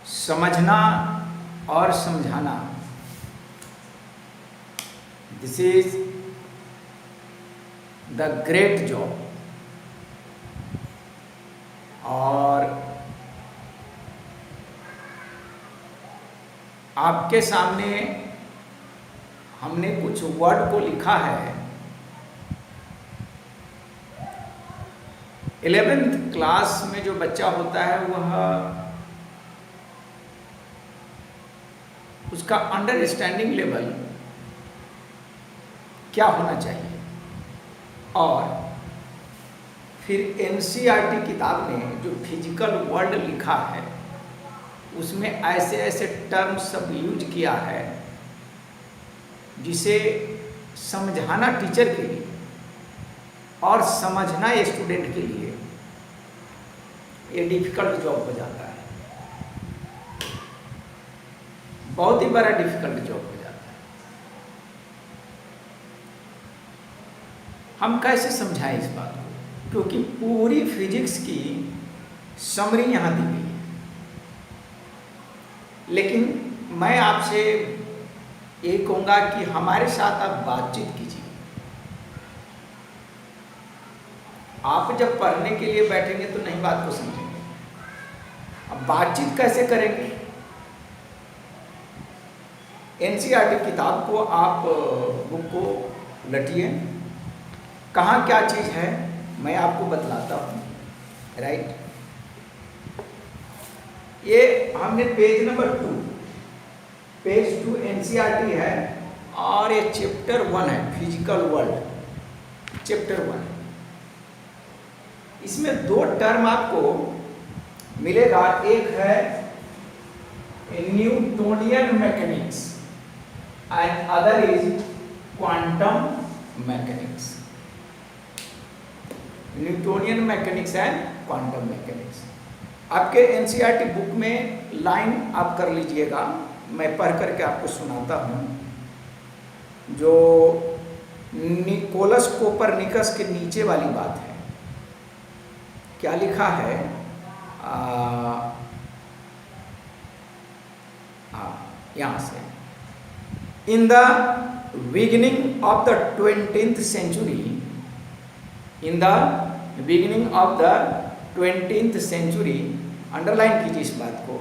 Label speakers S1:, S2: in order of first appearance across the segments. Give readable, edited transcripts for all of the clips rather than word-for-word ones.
S1: समझना और समझाना, this is the great job. और आपके सामने हमने कुछ वर्ड को लिखा है। 11th क्लास में जो बच्चा होता है वह उसका अंडरस्टैंडिंग लेवल क्या होना चाहिए, और फिर एनसीईआरटी किताब ने जो फिजिकल वर्ल्ड लिखा है उसमें ऐसे ऐसे टर्म सब यूज किया है जिसे समझाना टीचर के लिए और समझना स्टूडेंट के लिए ये डिफिकल्ट जॉब हो जाता है, बहुत ही बड़ा डिफिकल्ट जॉब हो जाता है। हम कैसे समझाएं इस बात को, क्योंकि पूरी फिजिक्स की समरी यहाँ दी गई है। लेकिन मैं आपसे ये कहूँगा कि हमारे साथ आप बातचीत कीजिए। आप जब पढ़ने के लिए बैठेंगे तो नहीं बात को समझेंगे। अब बातचीत कैसे करेंगे? एनसीईआरटी किताब को आप बुक को लटिए, कहाँ क्या चीज़ है मैं आपको बतलाता हूँ। राइट, ये हमने पेज नंबर 2, पेज 2 एनसीईआरटी है और ये चैप्टर 1 है, फिजिकल वर्ल्ड चैप्टर 1। इसमें 2 टर्म आपको मिलेगा, एक है Newtonian mechanics and other is quantum mechanics. Newtonian mechanics and quantum mechanics आपके एनसीईआरटी बुक में लाइन आप कर लीजिएगा, मैं पढ़ करके आपको सुनाता हूँ। जो निकोलस कोपरनिकस के नीचे वाली बात है, क्या लिखा है? यहाँ से, in the beginning of the 20th century, in the beginning of the 20th century, underline कीजिए इस बात को।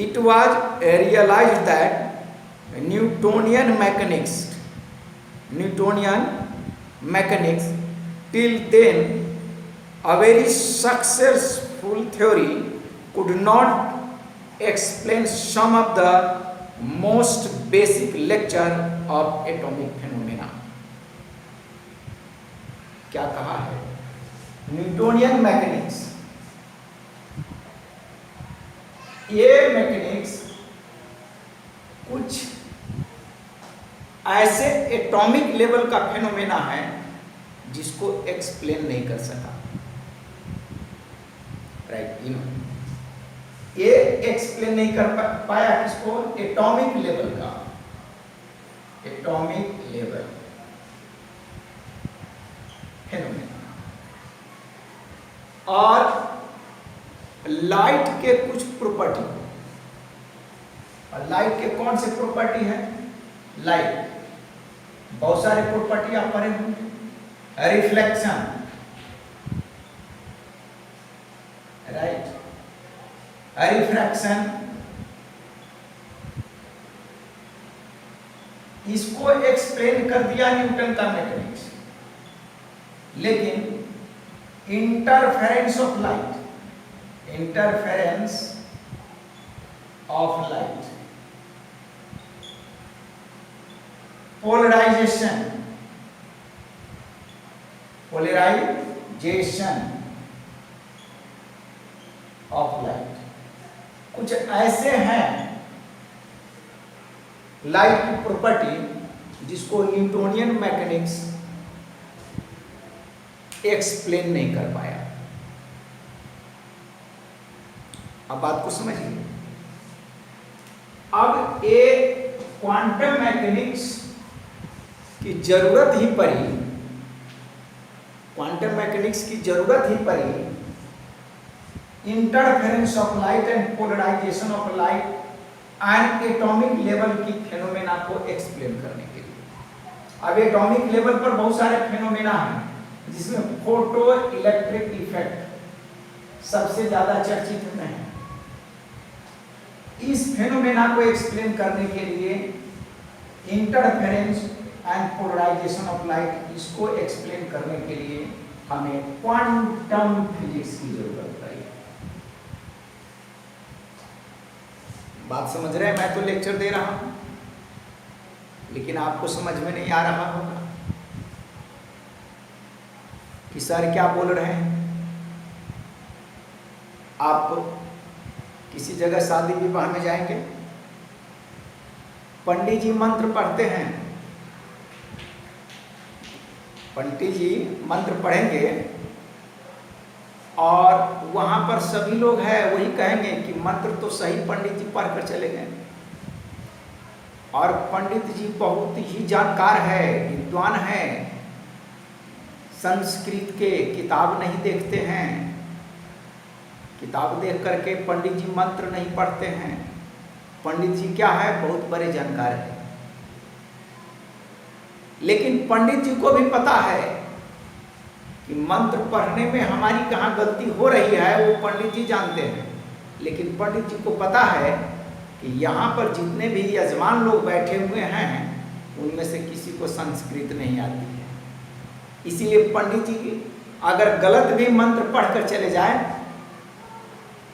S1: It was realise that Newtonian mechanics till then a very successful theory could not explain some of the most basic lecture of atomic phenomena। क्या कहा है? Newtonian mechanics, ये mechanics कुछ ऐसे एटॉमिक लेवल का फेनोमेना है जिसको एक्सप्लेन नहीं कर सका। राइट, ये एक्सप्लेन नहीं कर पाया किसको? एटॉमिक लेवल का, एटॉमिक लेवल फेनोमेना। और लाइट के कुछ प्रॉपर्टी, और लाइट के कौन से प्रॉपर्टी है? लाइट बहुत सारे प्रॉपर्टी आप पढ़े होंगे। रिफ्लेक्शन, राइट, रिफ्रैक्शन, इसको एक्सप्लेन कर दिया न्यूटन का मैकेनिक्स। लेकिन interference of light, interference of light, polarisation, polarisation of light, कुछ ऐसे हैं लाइट की प्रॉपर्टी जिसको न्यूटोनियन मैकेनिक्स एक्सप्लेन नहीं कर पाया। अब बात को समझिए। अब ये क्वांटम मैकेनिक्स की जरूरत ही पड़ी क्वांटम मैकेनिक्स की जरूरत ही पड़ी interference of light and polarisation of light and atomic level की फेनोमेना को एक्सप्लेन करने के लिए। अब एटॉमिक लेवल पर बहुत सारे फेनोमेना हैं जिसमें फोटो इलेक्ट्रिक इफेक्ट सबसे ज्यादा चर्चित में है। इस फेनोमेना को एक्सप्लेन करने के लिए interference and polarisation of light, इसको एक्सप्लेन करने के लिए हमें क्वांटम फिजिक्स की जरूरत पड़ी। बात समझ रहे हैं? मैं तो लेक्चर दे रहा हूं लेकिन आपको समझ में नहीं आ रहा होगा कि सर क्या बोल रहे हैं। आप किसी जगह शादी विवाह में जाएंगे, पंडित जी मंत्र पढ़ते हैं, पंडित जी मंत्र पढ़ेंगे और वहां पर सभी लोग हैं वही कहेंगे कि मंत्र तो सही पंडित जी पढ़ कर चले गए। और पंडित जी बहुत ही जानकार है, विद्वान है, संस्कृत के किताब नहीं देखते हैं, किताब देख करके पंडित जी मंत्र नहीं पढ़ते हैं। पंडित जी क्या है? बहुत बड़े जानकार है। लेकिन पंडित जी को भी पता है कि मंत्र पढ़ने में हमारी कहाँ गलती हो रही है, वो पंडित जी जानते हैं। लेकिन पंडित जी को पता है कि यहाँ पर जितने भी यजमान लोग बैठे हुए हैं उनमें से किसी को संस्कृत नहीं आती है। इसीलिए पंडित जी अगर गलत भी मंत्र पढ़कर चले जाए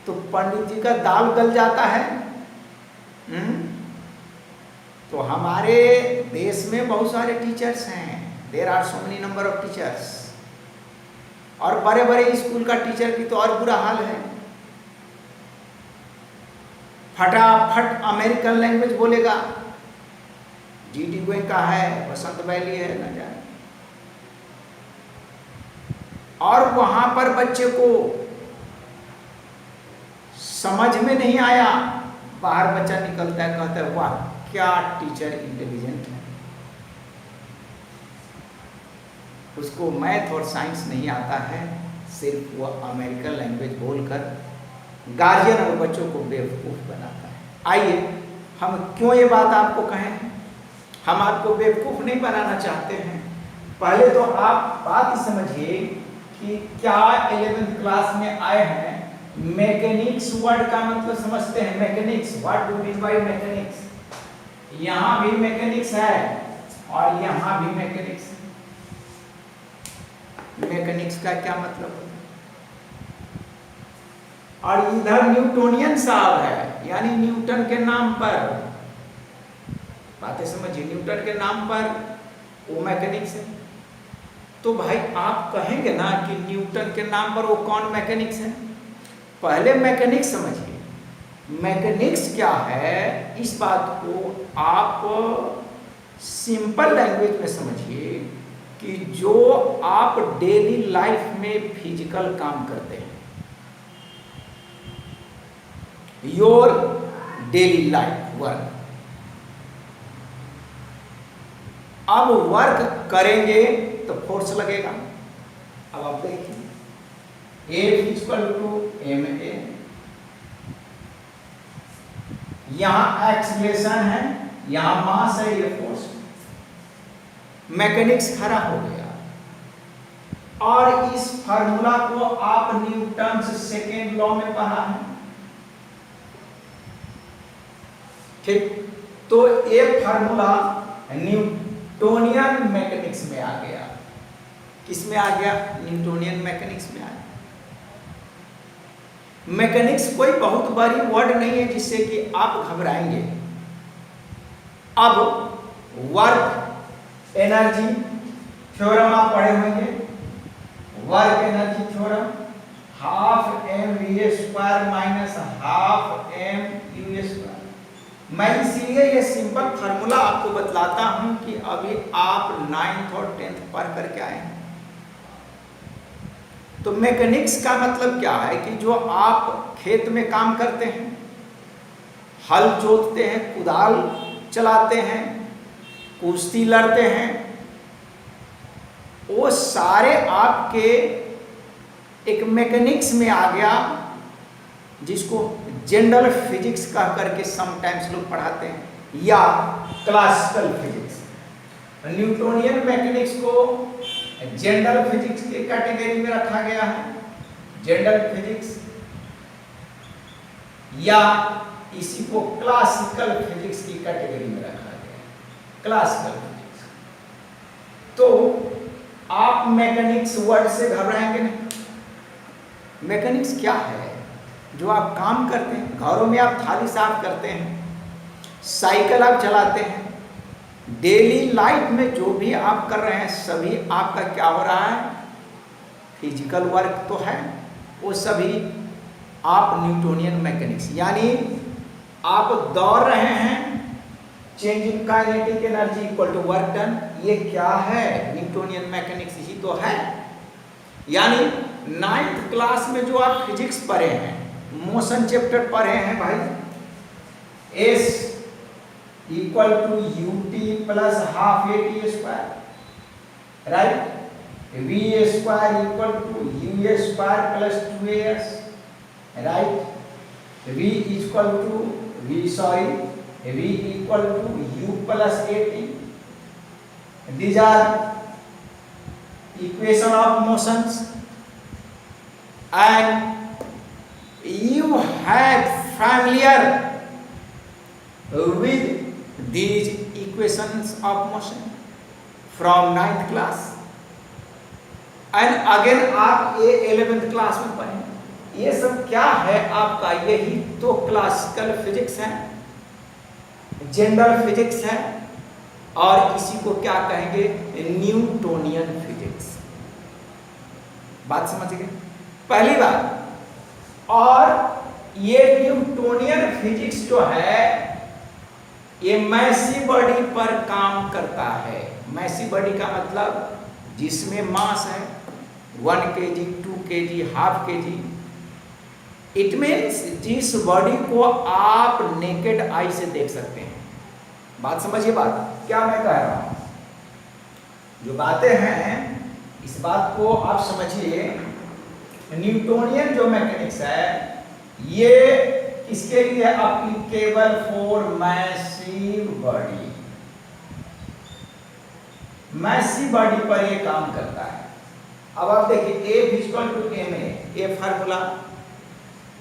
S1: तो पंडित जी का दाल गल जाता है। तो हमारे देश में बहुत सारे टीचर्स हैं, there are so many number of teachers, और बड़े बड़े स्कूल का टीचर की तो और बुरा हाल है। फटाफट अमेरिकन लैंग्वेज बोलेगा, जीटी गोयनका है, वसंत वैली है, न जाने। और वहां पर बच्चे को समझ में नहीं आया, बाहर बच्चा निकलता है, कहता है वाह क्या टीचर इंटेलिजेंट है। उसको मैथ और साइंस नहीं आता है, सिर्फ वो अमेरिकन लैंग्वेज बोलकर गार्जियन और बच्चों को बेवकूफ़ बनाता है। आइए हम क्यों ये बात आपको कहें, हम आपको बेवकूफ़ नहीं बनाना चाहते हैं। पहले तो आप बात समझिए कि क्या 11th क्लास में आए हैं, मैकेनिक्स वर्ड का मतलब समझते हैं। Mechanics, what do mean by mechanics? यहाँ भी मैकेनिक्स है और यहाँ भी मैकेनिक्स है। मैकेनिक्स का क्या मतलब होता है? और इधर न्यूटोनियन साहब है, यानी न्यूटन के नाम पर, बातें समझिए, न्यूटन के नाम पर वो मैकेनिक्स है। तो भाई आप कहेंगे ना कि न्यूटन के नाम पर वो कौन मैकेनिक्स है? पहले मैकेनिक्स समझिए। मैकेनिक्स क्या है, इस बात को आप सिंपल लैंग्वेज में समझिए कि जो आप डेली लाइफ में फिजिकल काम करते हैं, योर डेली लाइफ वर्क। अब वर्क करेंगे तो फोर्स लगेगा। अब आप देखिए, F=ma, यहां एक्सीलरेशन है, यहां मास है, ये फोर्स। मैकेनिक्स खड़ा हो गया। और इस फार्मूला को आप न्यूटन सेकेंड लॉ में पढ़ा है, ठीक? तो ये फार्मूला न्यूटोनियन मैकेनिक्स में आ गया। किस में आ गया? न्यूटोनियन मैकेनिक्स में आ गया। मैकेनिक्स कोई बहुत बड़ी वर्ड नहीं है जिससे कि आप घबराएंगे। अब वर्क एनर्जी थ्योरम आप पढ़े होंगे, work energy theorem, half mv² minus half mu²। मैं इसीलिए ये सिंपल फार्मूला आपको बतलाता हूं कि अभी आप 9th और 10th पढ़ करके आए हैं। तो मैकेनिक्स का मतलब क्या है कि जो आप खेत में काम करते हैं, हल जोतते हैं, कुदाल चलाते हैं, कुश्ती लड़ते हैं, वो सारे आपके एक मैकेनिक्स में आ गया, जिसको जनरल फिजिक्स कह करके समटाइम्स लोग पढ़ाते हैं, या क्लासिकल फिजिक्स। न्यूटोनियन मैकेनिक्स को जनरल फिजिक्स के कैटेगरी में रखा गया है, जनरल फिजिक्स, या इसी को क्लासिकल फिजिक्स की कैटेगरी में रखा गया है, क्लासिकल फिजिक्स। तो आप मैकेनिक्स वर्ड से घबराएंगे नहीं। मैकेनिक्स क्या है? जो आप काम करते हैं, घरों में आप थाली साफ करते हैं, साइकिल आप चलाते हैं, डेली लाइफ में जो भी आप कर रहे हैं, सभी आपका क्या हो रहा है? फिजिकल वर्क तो है, वो सभी आप न्यूटोनियन मैकेनिक्स, यानी आप दौड़ रहे हैं, change in kinetic energy equal to work done, ये क्या है? न्यूटोनियन मैकेनिक्स ही तो है। यानी 9th क्लास में जो आप फिजिक्स पढ़े हैं, मोशन चैप्टर पढ़े हैं भाई, S equal to ut plus half at square, right, v square equal to u square plus 2as, right, v equal to v equal to u plus at। These are equation of motions, and you had familiar with these equations of motion from 9th class, and again आप ये 11th class में पढ़ें। ये सब क्या है आपका? यही तो क्लासिकल फिजिक्स है, जनरल फिजिक्स है, और इसी को क्या कहेंगे? Newtonian physics. बात समझ गए? पहली बात। और ये न्यूटोनियन फिजिक्स जो है, ये मैसी बॉडी पर काम करता है। मैसी बॉडी का मतलब जिसमें मास है 1 kg, 2 kg, half kg। It means जिस बॉडी को आप नेकेड आई से देख सकते हैं। बात समझिए, बात क्या मैं कह रहा हूं, जो बातें हैं इस बात को आप समझिए। न्यूटोनियन जो मैकेनिक्स है, ये किसके लिए applicable? For massive body. Massive body पर ये काम करता है। अब आप देखिए, A इक्वल टू ma, ये फार्मूला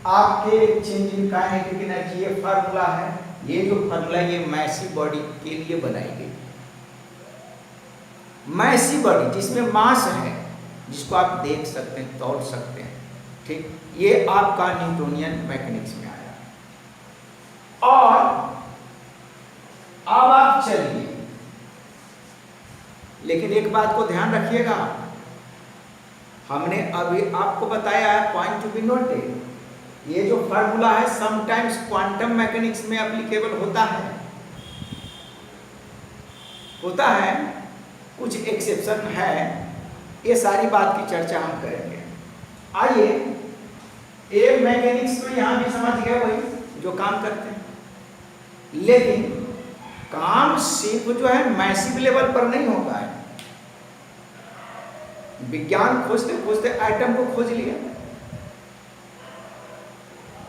S1: आपके चेंज इन काइनेटिक एनर्जी, ये फार्मूला है। ये जो फार्मूला ये मैसिव बॉडी के लिए बनाई गई। मैसिव बॉडी जिसमें मास है, जिसको आप देख सकते हैं, तोड़ सकते हैं, ठीक, ये आपका न्यूटोनियन मैकेनिक्स में आया। और अब आप चलिए, लेकिन एक बात को ध्यान रखिएगा, हमने अभी आपको बताया है, पॉइंट टू बी नोटेड, ये जो फार्मूला है समटाइम्स क्वांटम मैकेनिक्स में एप्लीकेबल होता है, कुछ एक्सेप्शन है। ये सारी बात की चर्चा हम करेंगे। आइए, ये मैकेनिक्स तो यहां भी समझ गए, वही जो काम करते हैं, लेकिन काम सिर्फ जो है मैसिव लेवल पर नहीं होता है। विज्ञान खोजते खोजते एटम को खोज लिया,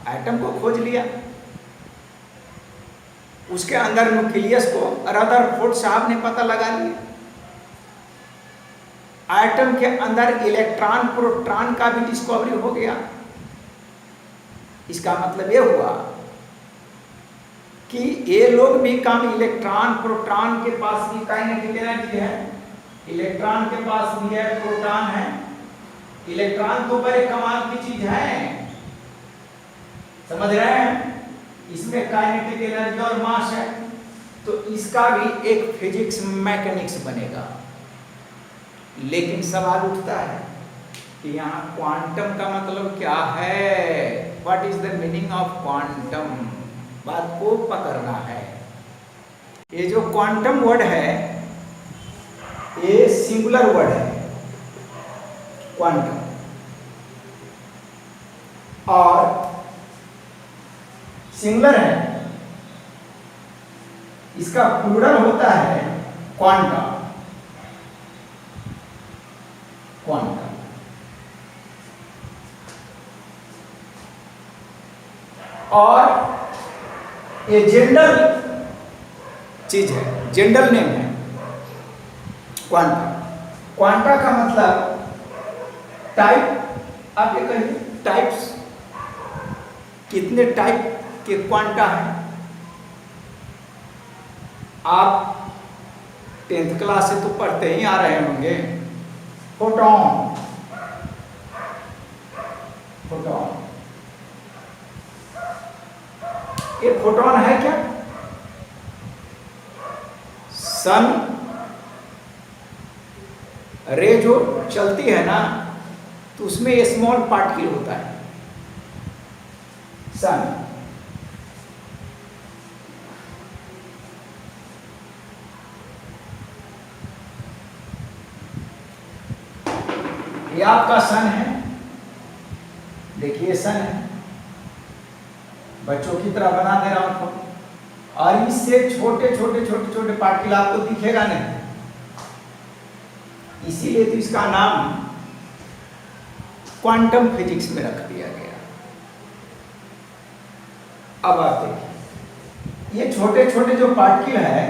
S1: एटम को खोज लिया, उसके अंदर न्यूक्लियस को रदरफोर्ड साहब ने पता लगा लिया। एटम के अंदर इलेक्ट्रॉन प्रोटॉन का भी डिस्कवरी हो गया। इसका मतलब यह हुआ कि ये लोग भी काम, इलेक्ट्रॉन प्रोटॉन के पास भी काइनेटिक एनर्जी है, इलेक्ट्रॉन के पास भी है, प्रोटॉन है। इलेक्ट्रॉन तो बड़े कमाल की चीज है, समझ रहे हैं? इसमें काइनेटिक एनर्जी और मास है, तो इसका भी एक फिजिक्स मैकेनिक्स बनेगा। लेकिन सवाल उठता है कि यहाँ क्वांटम का मतलब क्या है? What is the meaning of quantum? बात को पकड़ना है। ये जो क्वांटम वर्ड है, ये सिंगुलर वर्ड है, क्वांटम, और सिंगुलर है, इसका प्लूरल होता है क्वांटा। क्वांटम। और ये जनरल चीज है, जनरल नेम है क्वांटा। क्वांटा का मतलब टाइप, आप ये कहिए टाइप्स, कितने टाइप के क्वांटा हैं। आप 10th क्लास से तो पढ़ते ही आ रहे होंगे। फोटॉन, फोटॉन, ये फोटॉन है क्या? सन रे जो चलती है ना, तो उसमें स्मॉल पार्टिकल होता है सन। ये आपका सन है, देखिए सन है, बच्चों की तरह बना दे रहा हूं आपको। और इससे छोटे छोटे छोटे छोटे पार्टिकल आपको दिखेगा नहीं, इसीलिए तो इसका नाम क्वांटम फिजिक्स में रख दिया गया। अब आप देखिए, ये छोटे छोटे जो पार्टिकल है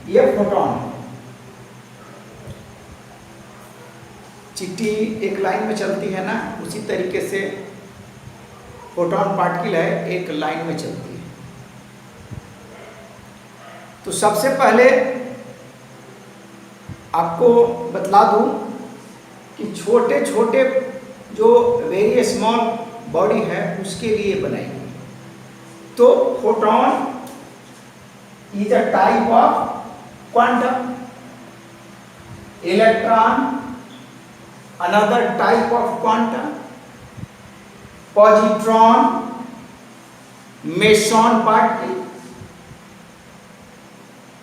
S1: ये फोटॉन है। चिट्ठी एक लाइन में चलती है ना, उसी तरीके से फोटॉन पार्टिकल है, एक लाइन में चलती है। तो सबसे पहले आपको बतला दूं कि छोटे छोटे जो वेरी स्मॉल बॉडी है उसके लिए बनाई गई। तो photon is a type of quantum, electron another type of quantum, positron meson particle,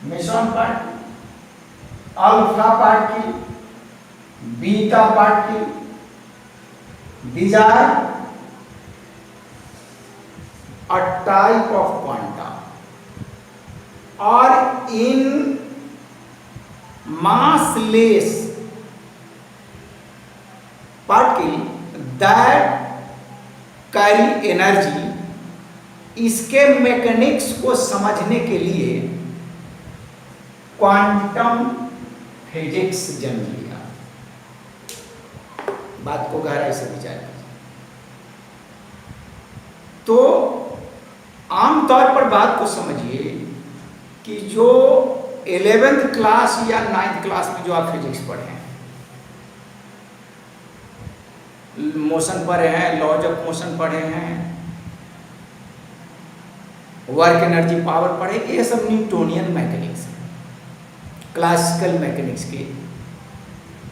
S1: meson particle, alpha particle, beta particle, these are a type of quantum, or in massless particle that carry energy। इसके mechanics को समझने के लिए quantum physics जन्म लिया। बात को गहराई से विचार कीजिए। तो आमतौर पर बात को समझिए कि जो 11th क्लास या 9th क्लास में जो आप फिजिक्स पढ़े हैं, मोशन पढ़े हैं, लॉज ऑफ मोशन पढ़े हैं, वर्क एनर्जी पावर पढ़े, ये सब न्यूटोनियन मैकेनिक्स है, क्लासिकल मैकेनिक्स के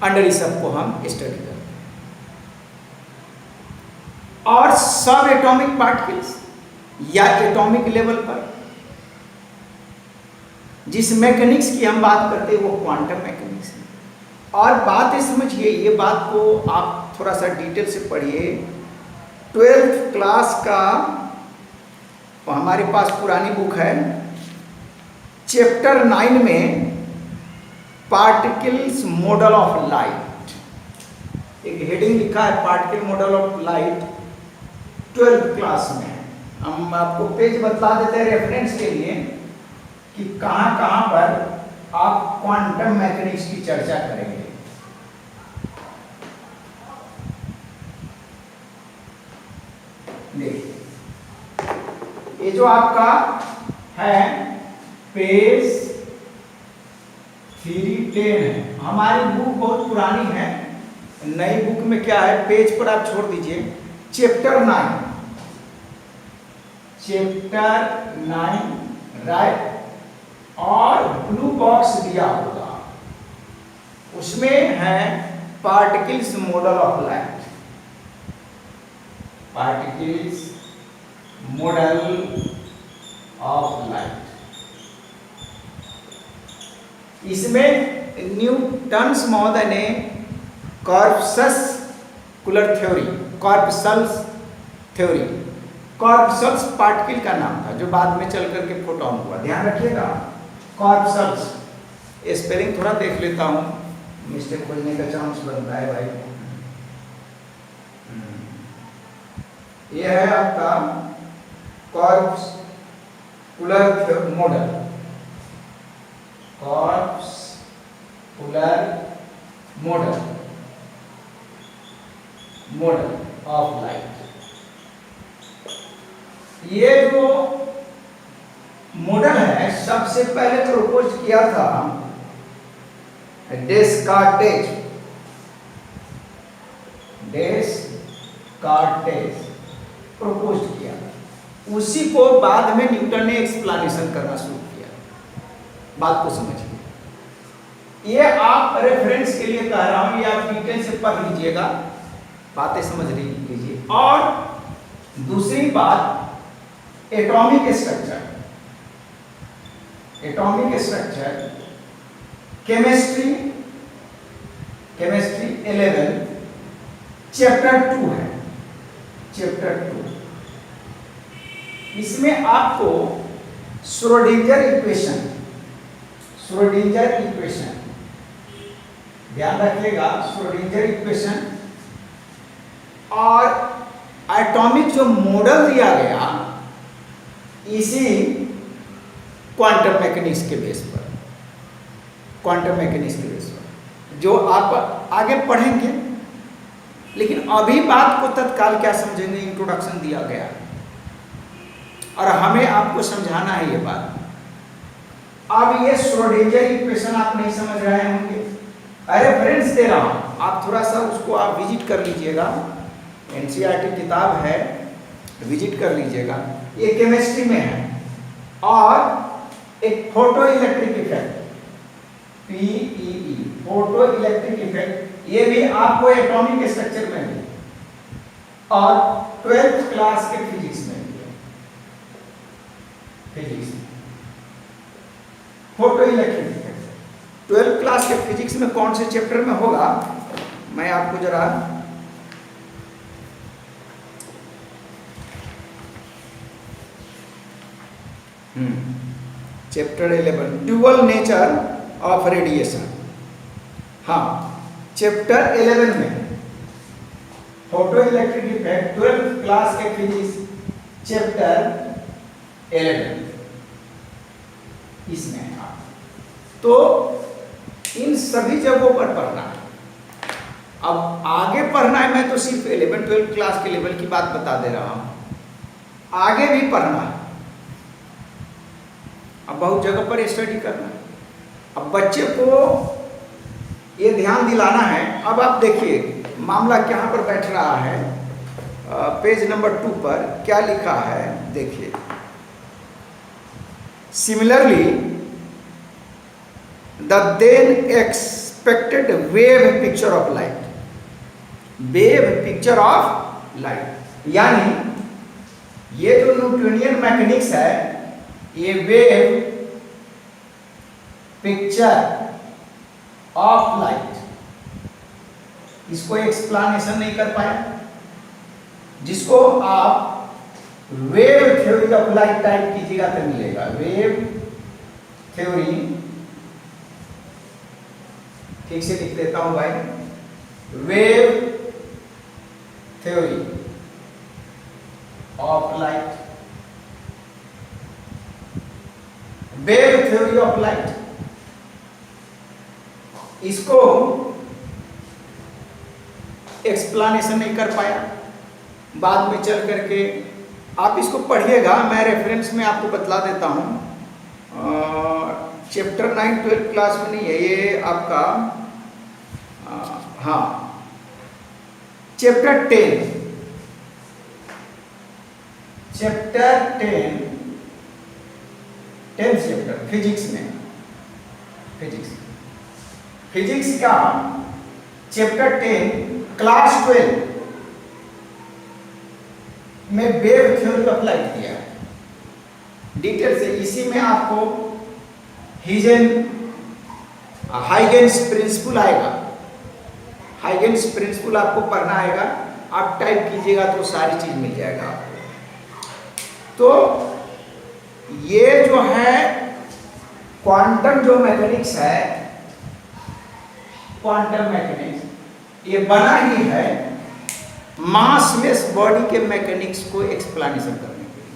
S1: अंडर इस सबको हम स्टडी करते हैं। और सब एटॉमिक पार्टिकल्स या एटॉमिक लेवल पर जिस मैकेनिक्स की हम बात करते हैं वो क्वांटम मैकेनिक्स है। और बात ये समझिए, ये बात को आप थोड़ा सा डिटेल से पढ़िए। 12th क्लास का हमारे पास पुरानी बुक है, चैप्टर 9 में पार्टिकल्स मॉडल ऑफ लाइट, एक हेडिंग लिखा है particle model of light 12th class में। हम आपको पेज बता देते हैं रेफरेंस के लिए कि कहां कहां पर आप क्वांटम मैकेनिक्स की चर्चा करेंगे। देखिए, ये जो आपका है पेज 310 है। हमारी बुक बहुत पुरानी है, नई बुक में क्या है, पेज पर आप छोड़ दीजिए, चैप्टर 9, चैप्टर 9 राइट, और ब्लू बॉक्स दिया होगा, उसमें है particles model of light, particles model of light. इसमें न्यूटन्स महोदय ने कॉर्पस्कुलर थ्योरी, कॉर्पस्कल्स थ्योरी, कॉर्पस्कल्स पार्टिकल का नाम था जो बाद में चल करके फोटॉन हुआ। ध्यान रखिएगा, कॉर्पस्कल्स, स्पेलिंग थोड़ा देख लेता हूँ, मिस्टेक खोजने का चांस बनता है भाई। यह है आपका corpuscular model, corpuscular model of light. ये जो मॉडल है सबसे पहले प्रपोज किया था डेस्कार्टेज प्रपोज किया, उसी को बाद में न्यूटन ने एक्सप्लेनेशन करना शुरू किया। बात को समझिए, ये आप रेफरेंस के लिए कह रहा हूं, ये आप डिटेल से पढ़ लीजिएगा, बातें समझ लीजिए। और दूसरी बात एटॉमिक स्ट्रक्चर, केमिस्ट्री 11 चैप्टर 2 है, चैप्टर 2। इसमें आपको श्रोडिंगर इक्वेशन ध्यान रखिएगा, श्रोडिंगर इक्वेशन और एटॉमिक जो मॉडल दिया गया इसी क्वांटम मैकेनिक्स के बेस पर, जो आप आगे पढ़ेंगे। लेकिन अभी बात को तत्काल क्या समझेंगे, इंट्रोडक्शन दिया गया और हमें आपको समझाना है ये बात। अब ये श्रोडिंगर इक्वेशन आप नहीं समझ रहे होंगे, अरे रेफरेंस दे रहा हूं, आप थोड़ा सा उसको आप विजिट कर लीजिएगा, एनसीईआरटी किताब है, विजिट कर लीजिएगा। ये केमिस्ट्री में है। और एक photo electric effect, PEE, photo electric effect, ये भी आपको एटॉमिक स्ट्रक्चर में भी और 12th क्लास के फिजिक्स में भी है। Photo electric effect 12th class के फिजिक्स में कौन से चैप्टर में होगा, मैं आपको जरा chapter 11 dual nature of radiation, हाँ चैप्टर 11 में photo electric effect 12th class के फिजिक्स चैप्टर 11 इसमें है। तो इन सभी जगहों पर पढ़ना है। अब आगे पढ़ना है, मैं तो सिर्फ 11-12 क्लास के लेवल की बात बता दे रहा हूं, आगे भी पढ़ना है। अब बहुत जगह पर स्टडी करना है। अब बच्चे को ये ध्यान दिलाना है। अब आप देखिए मामला कहाँ पर बैठ रहा है, पेज नंबर 2 पर क्या लिखा है देखिए। Similarly the then expected wave picture of light, यानी ये जो न्यूटोनियन मैकेनिक्स है, ये वेव पिक्चर ऑफ लाइट, इसको एक्सप्लेनेशन नहीं कर पाया, जिसको आप wave theory of light type कीजिएगा तो मिलेगा। वेव थ्योरी, ठीक से लिख देता हूं भाई, wave theory of light, wave theory of light, इसको एक्सप्लेनेशन नहीं कर पाया। बाद में चल करके आप इसको पढ़िएगा, मैं रेफरेंस में आपको बतला देता हूं। चैप्टर 9 12th क्लास में नहीं है ये आपका, हाँ चैप्टर 10 चैप्टर फिजिक्स में, फिजिक्स का चैप्टर 10 क्लास 12 में वेव थ्योरी ऑफ लाइट दिया है डिटेल से। इसी में आपको हाइगेन्स प्रिंसिपल आएगा, हाइगेन्स प्रिंसिपल आपको पढ़ना आएगा, आप टाइप कीजिएगा तो सारी चीज मिल जाएगा आपको। तो ये जो है क्वांटम जो मैकेनिक्स है, क्वांटम मैकेनिक्स ये बना ही है मासलेस बॉडी के मैकेनिक्स को एक्सप्लेनेशन करने के लिए।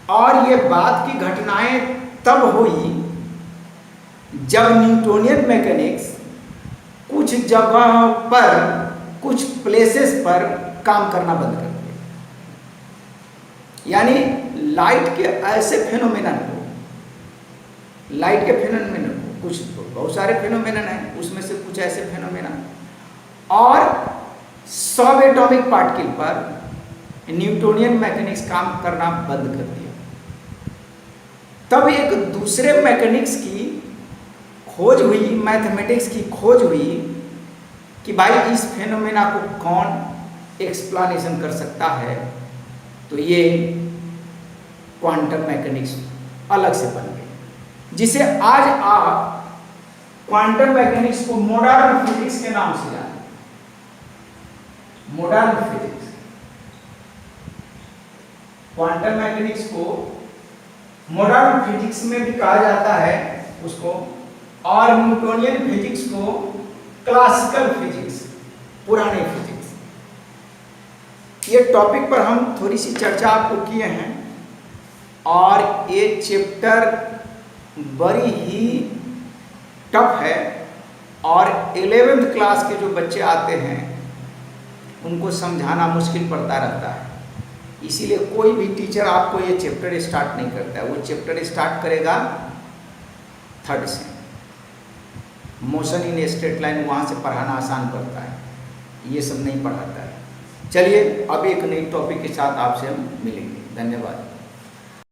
S1: और ये बात की घटनाएं तब हुई जब न्यूटोनियन मैकेनिक्स कुछ जगहों पर, कुछ प्लेसेस पर काम करना बंद कर दिया। यानी लाइट के ऐसे फिनोमेनन को, लाइट के फिनोमेनन को, कुछ बहुत सारे फिनोमेनन हैं, उसमें से कुछ ऐसे फिनोमेनन और सब एटॉमिक पार्टिकल पर न्यूटोनियन मैकेनिक्स काम करना बंद कर दिया। तब एक दूसरे मैकेनिक्स की खोज हुई, मैथमेटिक्स की खोज हुई कि भाई इस फेनोमेना को कौन एक्सप्लेनेशन कर सकता है। तो ये क्वांटम मैकेनिक्स अलग से बन गई, जिसे आज आप क्वांटम मैकेनिक्स को मॉडर्न फिजिक्स के नाम से जानते हैं। मॉडर्न फिजिक्स, क्वांटम मैकेनिक्स को मॉडर्न फिजिक्स में भी कहा जाता है उसको, और न्यूटोनियन फिजिक्स को क्लासिकल फिजिक्स, पुराने फिजिक्स। ये टॉपिक पर हम थोड़ी सी चर्चा आपको किए हैं और ये चैप्टर बड़ी ही टफ है और 11th क्लास के जो बच्चे आते हैं उनको समझाना मुश्किल पड़ता रहता है। इसीलिए कोई भी टीचर आपको ये चैप्टर स्टार्ट नहीं करता है। वो चैप्टर स्टार्ट करेगा 3rd से, मोशन इन स्ट्रेट लाइन, वहाँ से पढ़ाना आसान पड़ता है, ये सब नहीं पढ़ाता है। चलिए अब एक नई टॉपिक के साथ आपसे हम मिलेंगे। धन्यवाद।